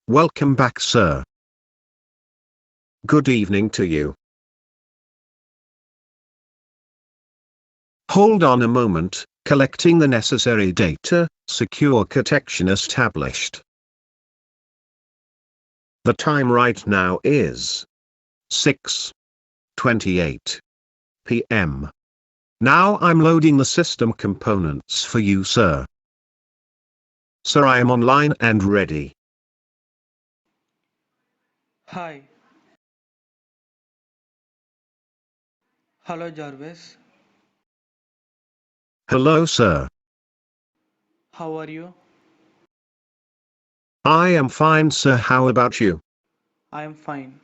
Welcome back, sir. Good evening to you. Hold on a moment, collecting the necessary data, secure connection established. The time right now is 6:28 p.m. Now I'm loading the system components for you, sir. Sir, I am online and ready. Hi. Hello, Jarvis. Hello, sir. How are you? I am fine, sir. How about you? I am fine.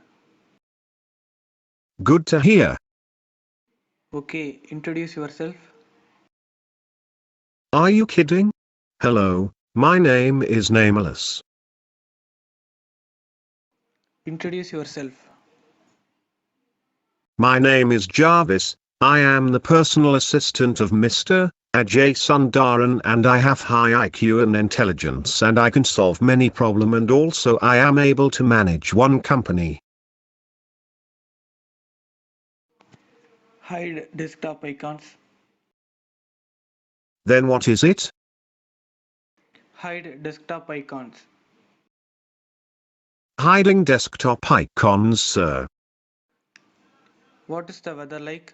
Good to hear. Okay, introduce yourself. Are you kidding? Hello, my name is Nameless. Introduce yourself. My name is Jarvis. I am the personal assistant of Mr. Ajay Sundaran, and I have high IQ and intelligence, and I can solve many problems, and also I am able to manage one company. Hide desktop icons. Then what is it? Hide desktop icons. Hiding desktop icons, sir. What is the weather like?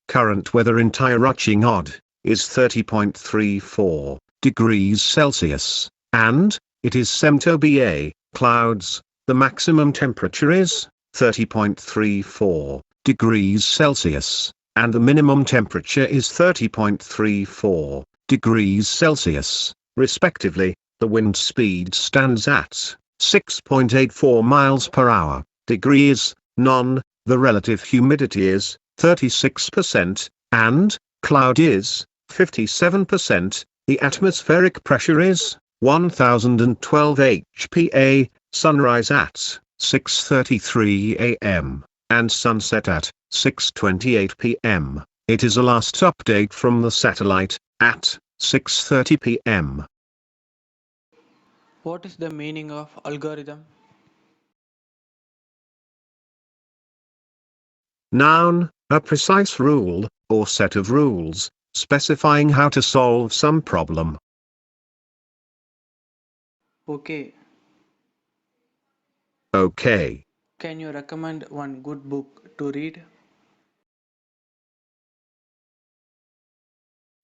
Current weather in Tirachinod is 30.34 degrees Celsius, and it is Semtoba clouds. The maximum temperature is 30.34 degrees Celsius, and the minimum temperature is 30.34 degrees Celsius, respectively. The wind speed stands at 6.84 miles per hour, degrees, none. The relative humidity is 36%, and cloud is 57%. The atmospheric pressure is 1012 HPa. Sunrise at 6:33 a.m. and sunset at 6:28 p.m. It is a last update from the satellite at 6:30 p.m. What is the meaning of algorithm? Noun, a precise rule, or set of rules, specifying how to solve some problem. Okay. Okay. Can you recommend one good book to read?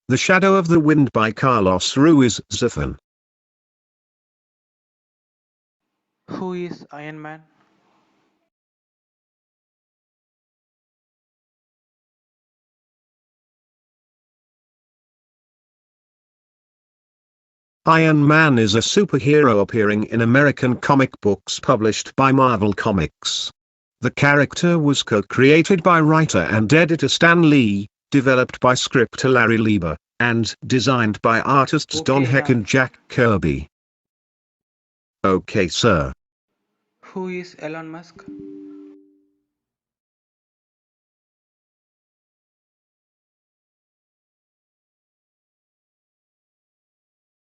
The Shadow of the Wind by Carlos Ruiz Zafón. Who is Iron Man? Iron Man is a superhero appearing in American comic books published by Marvel Comics. The character was co-created by writer and editor Stan Lee, developed by scripter Larry Lieber, and designed by artists Don Okay, Heck and Jack Kirby. Okay, sir. Who is Elon Musk?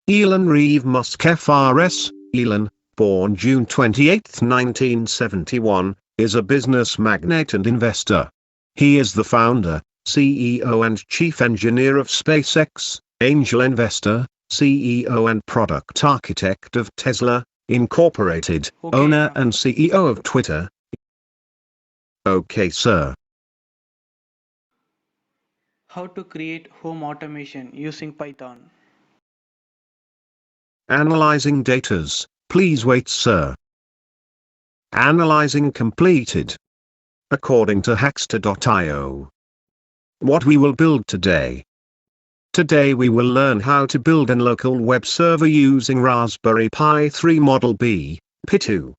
Elon Reeve Musk FRS. Elon, born June 28, 1971, is a business magnate and investor. He is the founder, CEO and chief engineer of SpaceX, angel investor, CEO and product architect of Tesla, Incorporated, Okay, owner enough. and CEO of Twitter. Okay, sir. How to create home automation using Python? Analyzing datas. Please wait, sir. Analyzing completed. According to Hackster.io. What we will build today. Today we will learn how to build a local web server using Raspberry Pi 3 Model B. P20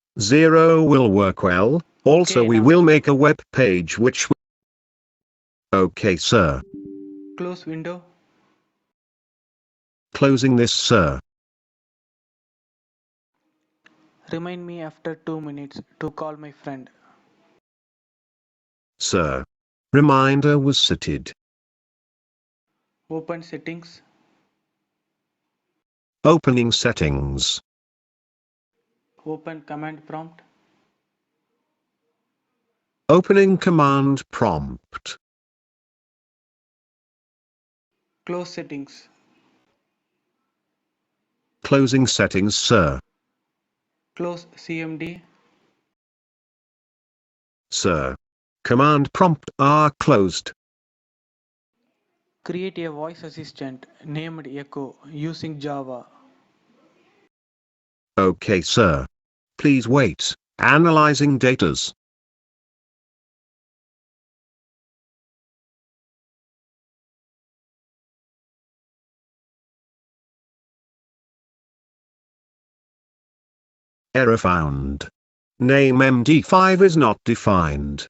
will work well. Also Okay, we enough. will make a web page which Okay, sir. Close window. Closing this, sir. Remind me after 2 minutes to call my friend. Sir. Reminder was setted. Open settings. Opening settings. Open command prompt. Opening command prompt. Close settings. Closing settings, sir. Close CMD. Sir. Command prompt are closed. Create a voice assistant named Echo using Java. Okay, sir. Please wait. Analyzing datas. Error found. Name MD5 is not defined.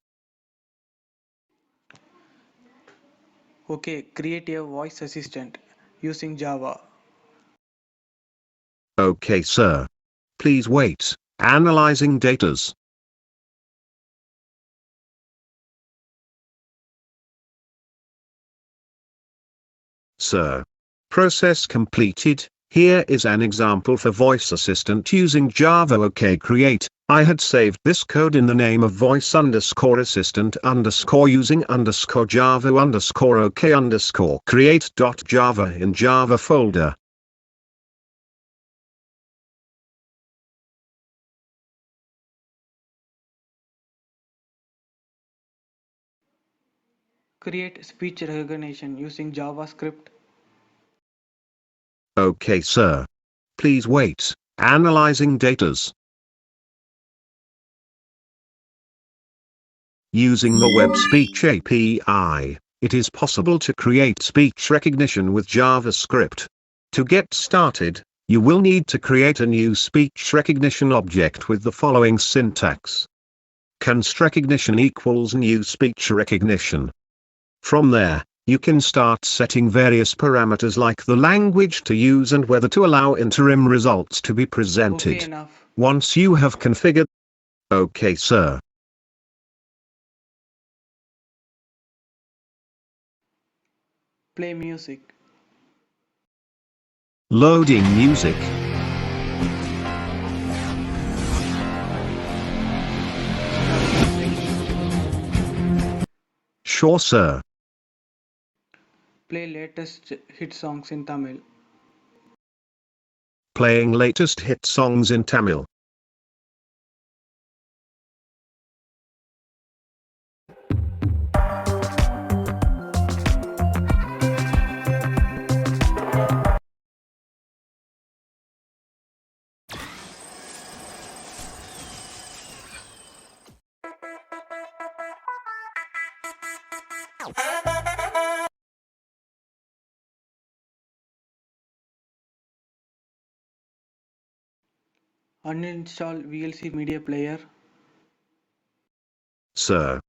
Okay, create a voice assistant using Java. Okay, sir. Please wait. Analyzing datas. Sir. Process completed. Here is an example for voice assistant using Java. OK, create. I had saved this code in the name of voice underscore assistant underscore using underscore Java underscore OK underscore create.java in Java folder. Create speech recognition using JavaScript. OK, sir. Please wait. Analyzing datas. Using the Web Speech API, it is possible to create speech recognition with JavaScript. To get started, you will need to create a new speech recognition object with the following syntax. Const recognition equals new speech recognition. From there, you can start setting various parameters like the language to use and whether to allow interim results to be presented. Okay, enough. Once you have configured. Okay, sir. Play music. Loading music. Sure, sir. Play latest hit songs in Tamil. Playing latest hit songs in Tamil. Uninstall VLC media player. Sir.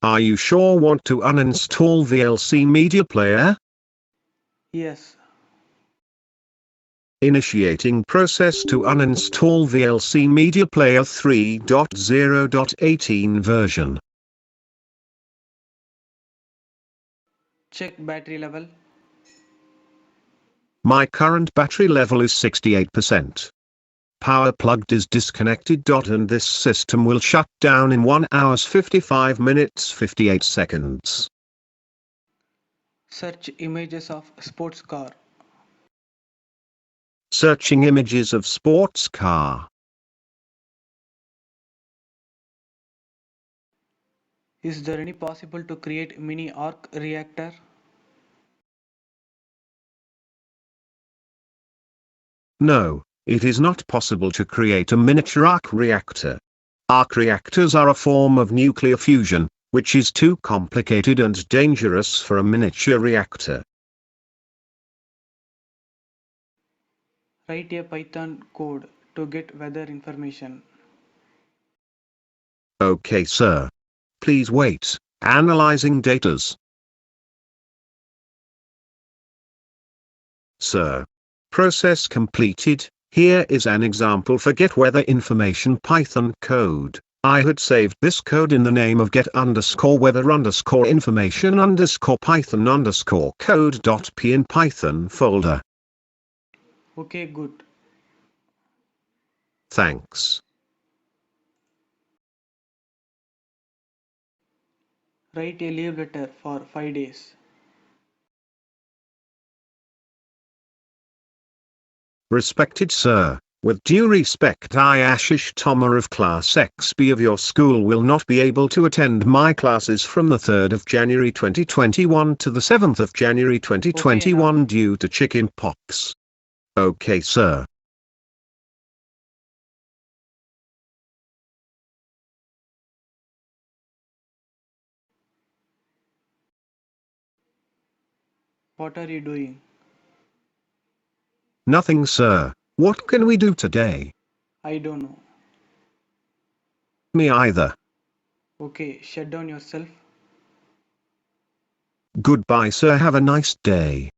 Are you sure want to uninstall VLC media player? Yes. Initiating process to uninstall VLC media player 3.0.18 version. Check battery level. My current battery level is 68%. Power plugged is disconnected. And this system will shut down in 1 hours 55 minutes 58 seconds. Search images of sports car. Searching images of sports car. Is there any possible to create mini arc reactor? No, it is not possible to create a miniature arc reactor. Arc reactors are a form of nuclear fusion, which is too complicated and dangerous for a miniature reactor. Write a Python code to get weather information. Okay, sir. Please wait. Analyzing datas. Sir. Process completed. Here is an example for get weather information Python code. I had saved this code in the name of get underscore weather underscore information underscore Python underscore code.p in Python folder. Okay, good. Thanks. Write a leave letter for 5 days. Respected sir, with due respect, I Ashish Tomar of Class XB of your school will not be able to attend my classes from the 3rd of January 2021 to the 7th of January Okay, enough. 2021 due to chicken pox. Okay sir. What are you doing? Nothing sir, what can we do today? I don't know. Me either. Okay, shut down yourself. Goodbye sir, have a nice day.